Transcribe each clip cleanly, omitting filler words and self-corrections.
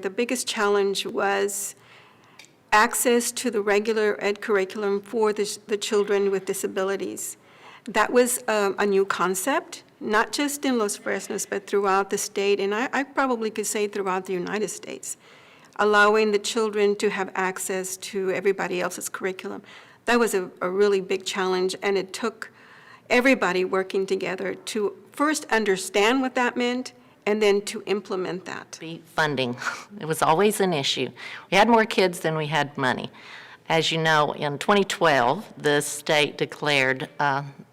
The biggest challenge was access to the regular ed curriculum for the children with disabilities. That was a new concept, not just in Los Fresnos, but throughout the state, and I probably could say throughout the United States, allowing the children to have access to everybody else's curriculum. That was a really big challenge, and it took everybody working together to first understand what that meant and then to implement that. Funding. It was always an issue. We had more kids than we had money. As you know, in 2012, the state declared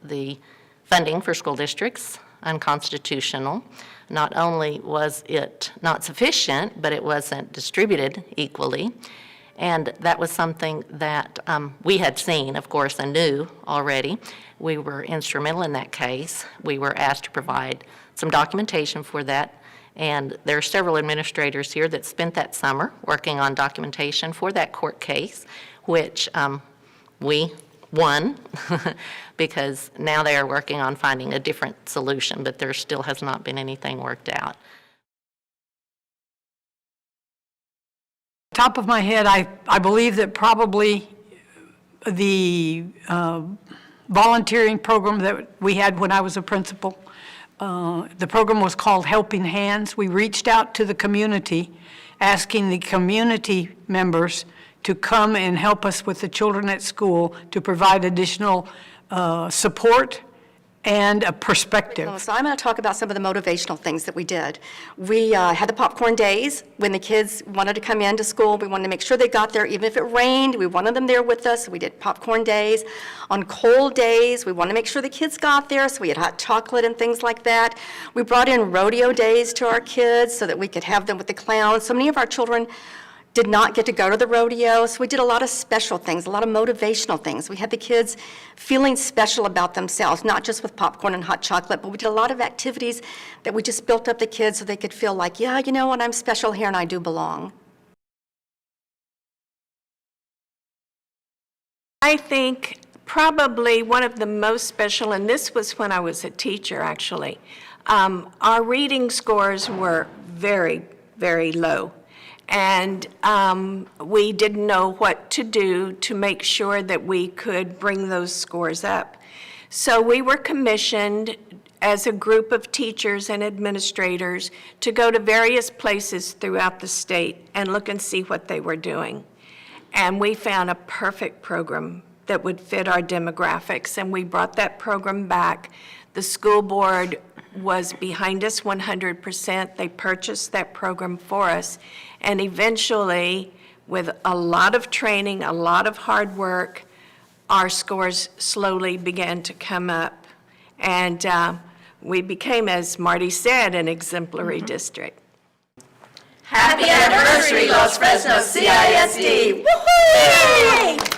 the funding for school districts unconstitutional. Not only was it not sufficient, but it wasn't distributed equally. And that was something that we had seen, of course, and knew already. We were instrumental in that case. We were asked to provide some documentation for that. And there are several administrators here that spent that summer working on documentation for that court case, which we won because now they are working on finding a different solution, but there still has not been anything worked out. Top of my head, I believe that probably the volunteering program that we had when I was a principal, the program was called Helping Hands. We reached out to the community, asking the community members to come and help us with the children at school to provide additional support and a perspective. So I'm going to talk about some of the motivational things that we did. We had the popcorn days when the kids wanted to come into school. We wanted to make sure they got there, even if it rained. We wanted them there with us. So we did popcorn days. On cold days, we wanted to make sure the kids got there, so we had hot chocolate and things like that. We brought in rodeo days to our kids so that we could have them with the clowns. So many of our children did not get to go to the rodeo, so we did a lot of special things, a lot of motivational things. We had the kids feeling special about themselves, not just with popcorn and hot chocolate, but we did a lot of activities that we just built up the kids so they could feel like, yeah, you know what, I'm special here and I do belong. I think probably one of the most special, and this was when I was a teacher actually, our reading scores were very, very low. And we didn't know what to do to make sure that we could bring those scores up. So we were commissioned as a group of teachers and administrators to go to various places throughout the state and look and see what they were doing. And we found a perfect program that would fit our demographics, and we brought that program back. The school board was behind us 100%. They purchased that program for us. And eventually, with a lot of training, a lot of hard work, our scores slowly began to come up. And we became, as Marty said, an exemplary district. Happy anniversary, Los Fresnos CISD! Woohoo!